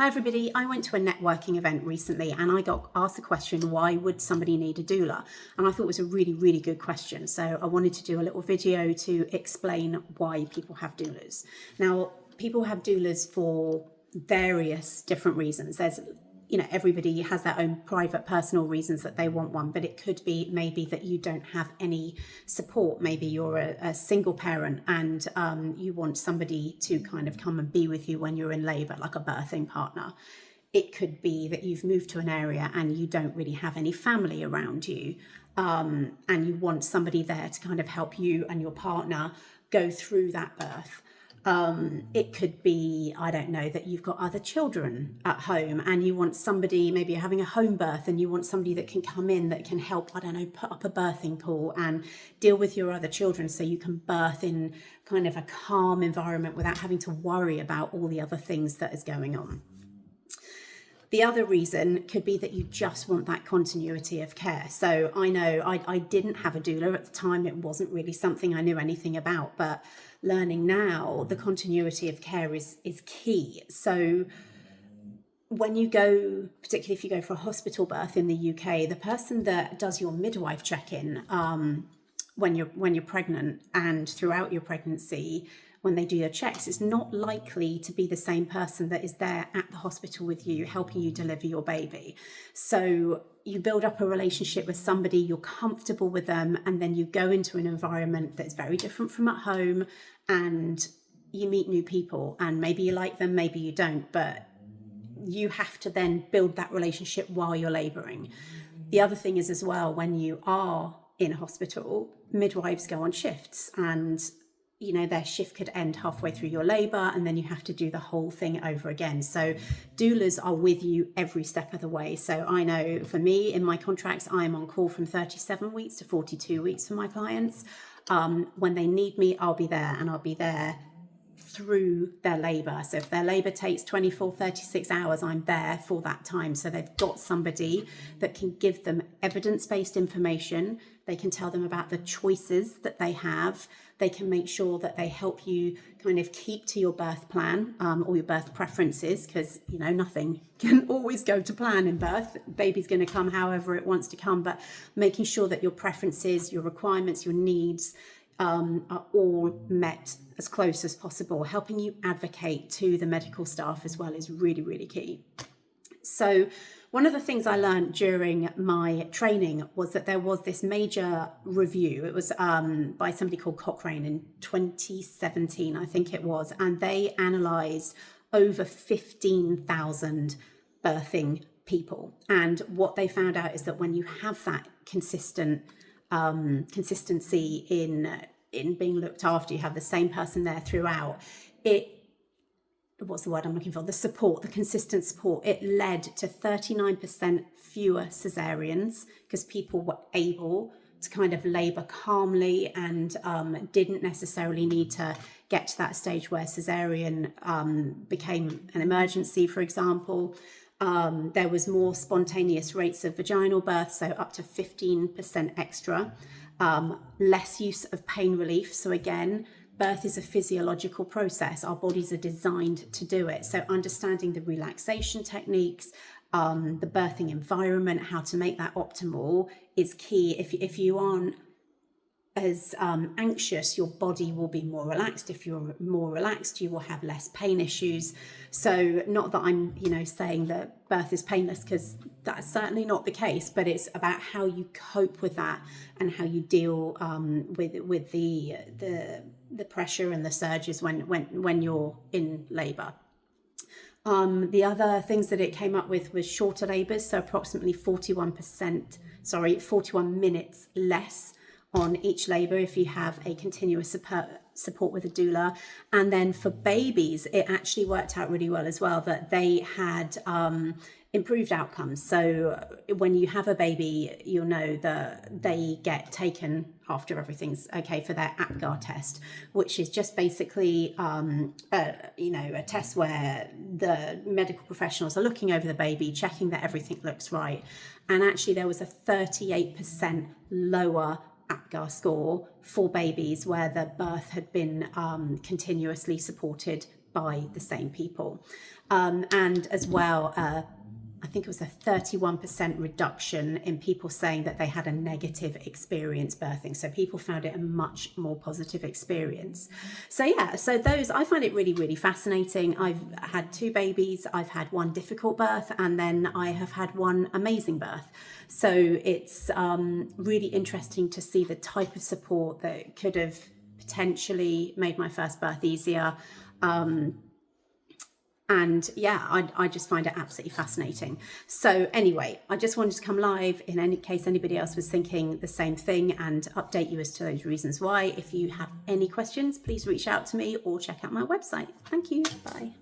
Hi everybody, I went to a networking event recently and I got asked the question, why would somebody need a doula? And I thought it was a really good question. So I wanted to do a little video to explain why people have doulas. Now, people have doulas for various different reasons. There's, everybody has their own private personal reasons that they want one, but it could be maybe that you don't have any support. Maybe you're a single parent and you want somebody to kind of come and be with you when you're in labor, like a birthing partner. It could be that you've moved to an area and you don't really have any family around you, and you want somebody there to kind of help you and your partner go through that birth. It could be, I don't know, that you've got other children at home and you want somebody, maybe you're having a home birth and you want somebody that can come in that can help, I don't know, put up a birthing pool and deal with your other children so you can birth in kind of a calm environment without having to worry about all the other things that is going on. The other reason could be that you just want that continuity of care. So I know I didn't have a doula at the time. It wasn't really something I knew anything about, but learning now, the continuity of care is key. So when you go, particularly if you go for a hospital birth in the UK, the person that does your midwife check-in when you're pregnant and throughout your pregnancy, when they do your checks, it's not likely to be the same person that is there at the hospital with you, helping you deliver your baby. So you build up a relationship with somebody, you're comfortable with them, and then you go into an environment that's very different from at home, and you meet new people, and maybe you like them, maybe you don't, but you have to then build that relationship while you're laboring. The other thing is as well, when you are in hospital, midwives go on shifts, and their shift could end halfway through your labor and then you have to do the whole thing over again. So doulas are with you every step of the way. So I know for me, in my contracts, I'm on call from 37 weeks to 42 weeks for my clients. When they need me, I'll be there, and I'll be there through their labor. So if their labor takes 24, 36 hours, I'm there for that time. So they've got somebody that can give them evidence-based information. They can tell them about the choices that they have. They can make sure that they help you kind of keep to your birth plan or your birth preferences, because nothing can always go to plan in birth. Baby's going to come however it wants to come, but making sure that your preferences, your requirements, your needs are all met as close as possible. Helping you advocate to the medical staff as well is really key. So one of the things I learned during my training was that there was this major review. It was by somebody called Cochrane in 2017, I think it was, and they analysed over 15,000 birthing people. And what they found out is that when you have that consistency in being looked after, you have the same person there throughout, what's the word I'm looking for? The support, the consistent support, it led to 39% fewer cesareans because people were able to kind of labour calmly and didn't necessarily need to get to that stage where cesarean became an emergency, for example. There was more spontaneous rates of vaginal birth, so up to 15% extra. Less use of pain relief. So again, birth is a physiological process. Our bodies are designed to do it. So understanding the relaxation techniques, the birthing environment, how to make that optimal is key. If you aren't as anxious, your body will be more relaxed. If you're more relaxed, you will have less pain issues. So not that I'm saying that birth is painless, because that's certainly not the case, but it's about how you cope with that and how you deal with the pressure and the surges when you're in labor. The other things that it came up with was shorter labors, so approximately 41 minutes less on each labor if you have a continuous support with a doula. And then for babies, it actually worked out really well as well, that they had improved outcomes. So when you have a baby, you'll know that they get taken after everything's okay for their APGAR test, which is just basically a test where the medical professionals are looking over the baby, checking that everything looks right. And actually there was a 38% lower APGAR score for babies where the birth had been continuously supported by the same people. And as well, I think it was a 31% reduction in people saying that they had a negative experience birthing. So people found it a much more positive experience. So yeah, so those, I find it really, really fascinating. I've had 2 babies. I've had 1 difficult birth, and then I have had 1 amazing birth. So it's really interesting to see the type of support that could have potentially made my first birth easier. And yeah, I just find it absolutely fascinating. So anyway, I just wanted to come live in any case anybody else was thinking the same thing, and update you as to those reasons why. If you have any questions, please reach out to me or check out my website. Thank you. Bye.